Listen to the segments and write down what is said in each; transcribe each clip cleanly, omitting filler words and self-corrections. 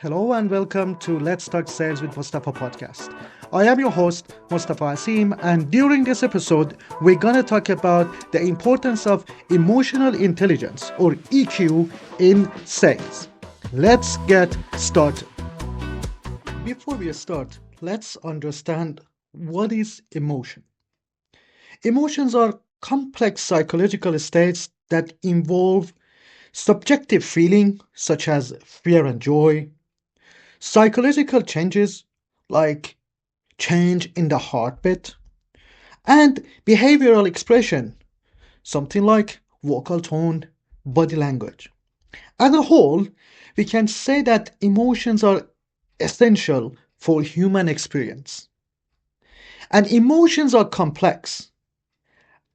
Hello and welcome to Let's Talk Sales with Mustafa podcast. I am your host, Mustafa Asim, and during this episode, we're going to talk about the importance of emotional intelligence or EQ in sales. Let's get started. Before we start, let's understand what is emotion. Emotions are complex psychological states that involve subjective feeling such as fear and joy, psychological changes like change in the heartbeat, and behavioral expression, something like vocal tone, body language. As a whole, we can say that emotions are essential for human experience. And emotions are complex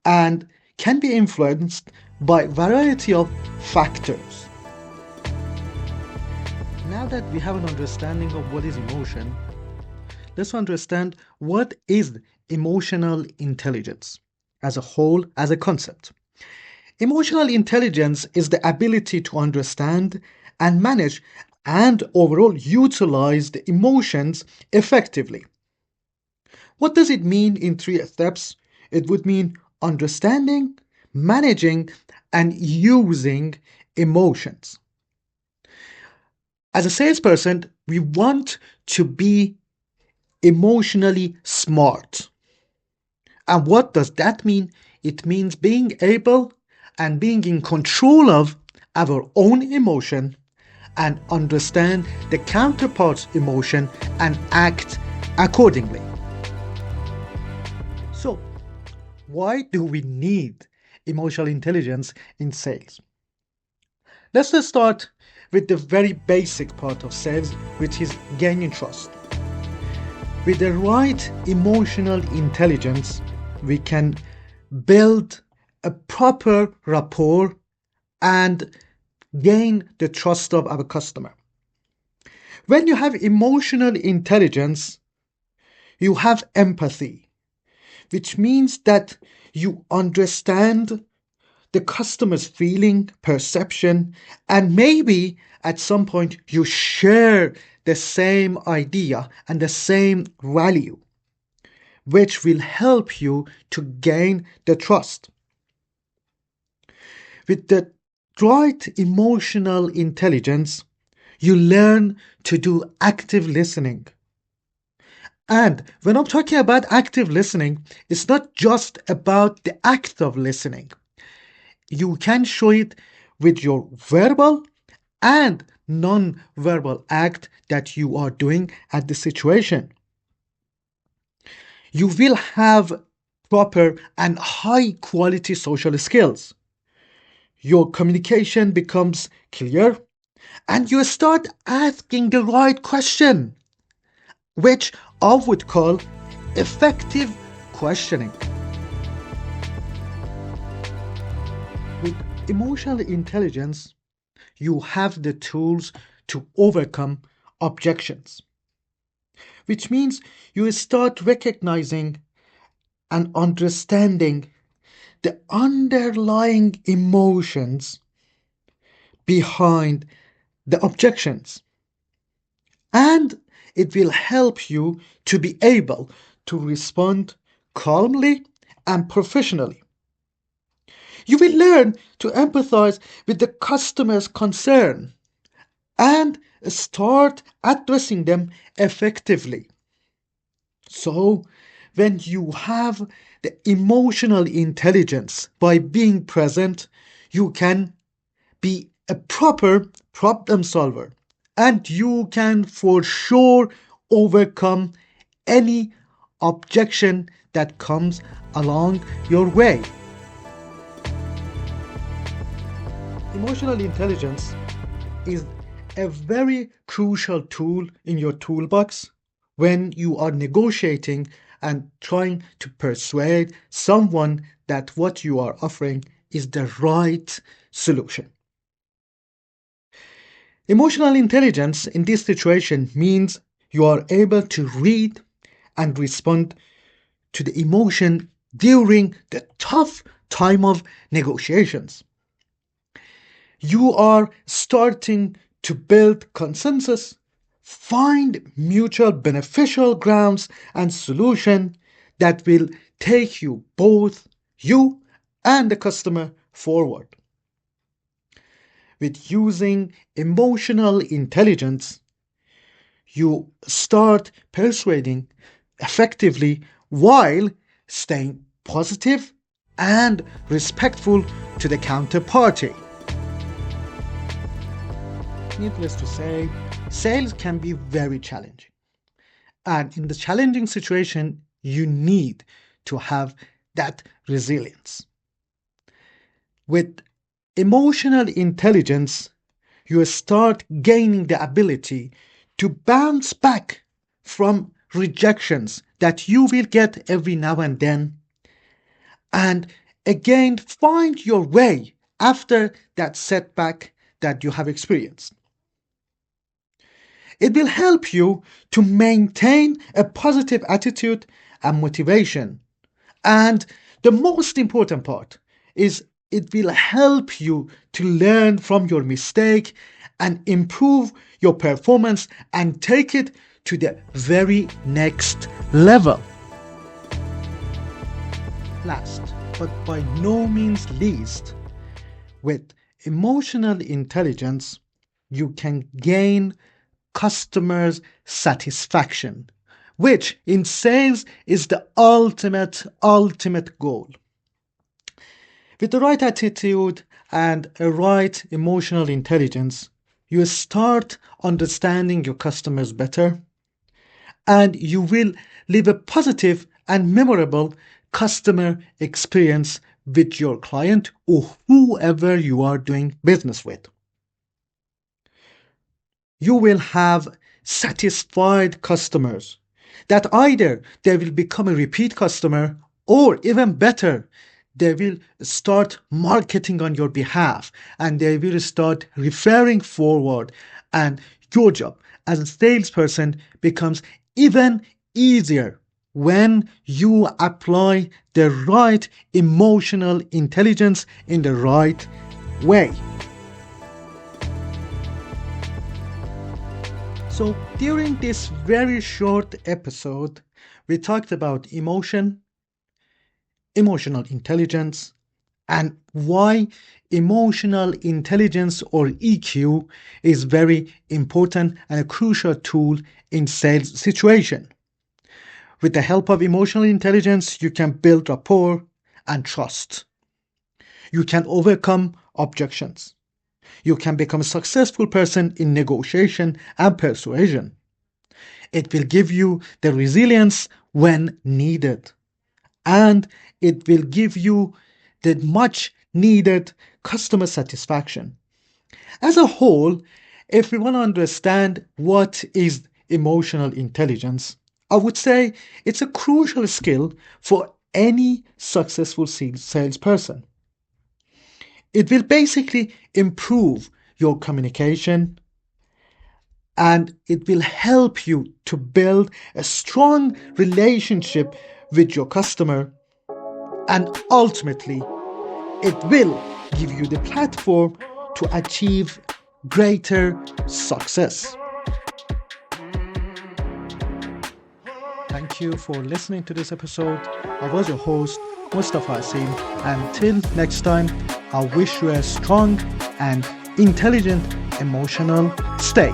and can be influenced by a variety of factors. Now that we have an understanding of what is emotion, let's understand what is emotional intelligence as a whole, as a concept. Emotional intelligence is the ability to understand and manage and overall utilize the emotions effectively. What does it mean in three steps? It would mean understanding, managing, and using emotions. As a salesperson, we want to be emotionally smart. And what does that mean? It means being able and being in control of our own emotion and understand the counterpart's emotion and act accordingly. So, why do we need emotional intelligence in sales? Let's just start with the very basic part of sales, which is gaining trust. With the right emotional intelligence, we can build a proper rapport and gain the trust of our customer. When you have emotional intelligence, you have empathy, which means that you understand the customer's feeling, perception, and maybe at some point you share the same idea and the same value, which will help you to gain the trust. With the right emotional intelligence, you learn to do active listening. And when I'm talking about active listening, it's not just about the act of listening. You can show it with your verbal and non-verbal act that you are doing at the situation. You will have proper and high quality social skills. Your communication becomes clear and you start asking the right question, which I would call effective questioning. With emotional intelligence, you have the tools to overcome objections, which means you start recognizing and understanding the underlying emotions behind the objections. And it will help you to be able to respond calmly and professionally. You will learn to empathize with the customer's concern and start addressing them effectively. So, when you have the emotional intelligence by being present, you can be a proper problem solver and you can for sure overcome any objection that comes along your way. Emotional intelligence is a very crucial tool in your toolbox when you are negotiating and trying to persuade someone that what you are offering is the right solution. Emotional intelligence in this situation means you are able to read and respond to the emotion during the tough time of negotiations. You are starting to build consensus Find mutual beneficial grounds and solution that will take both you and the customer forward. With using emotional intelligence, you start persuading effectively while staying positive and respectful to the counterparty. Needless to say, sales can be very challenging. And in the challenging situation, you need to have that resilience. With emotional intelligence, you start gaining the ability to bounce back from rejections that you will get every now and then, and again find your way after that setback that you have experienced. It will help you to maintain a positive attitude and motivation. And the most important part is it will help you to learn from your mistake and improve your performance and take it to the very next level. Last, but by no means least, with emotional intelligence, you can gain customers' satisfaction, which in sales is the ultimate goal. With the right attitude and a right emotional intelligence, you start understanding your customers better, and you will live a positive and memorable customer experience with your client or whoever you are doing business with. You will have satisfied customers that either they will become a repeat customer, or even better, they will start marketing on your behalf and they will start referring forward, and your job as a salesperson becomes even easier when you apply the right emotional intelligence in the right way. So during this very short episode, we talked about emotional intelligence, and why emotional intelligence or EQ is very important and a crucial tool in sales situation. With the help of emotional intelligence, you can build rapport and trust. You can overcome objections. You can become a successful person in negotiation and persuasion. It will give you the resilience when needed, and it will give you the much needed customer satisfaction. As a whole, if we want to understand what is emotional intelligence, I would say it's a crucial skill for any successful salesperson. It will basically improve your communication, and it will help you to build a strong relationship with your customer, and ultimately it will give you the platform to achieve greater success. Thank you for listening to this episode. I was your host, Mustafa Asim. Until next time, I wish you a strong and intelligent emotional state.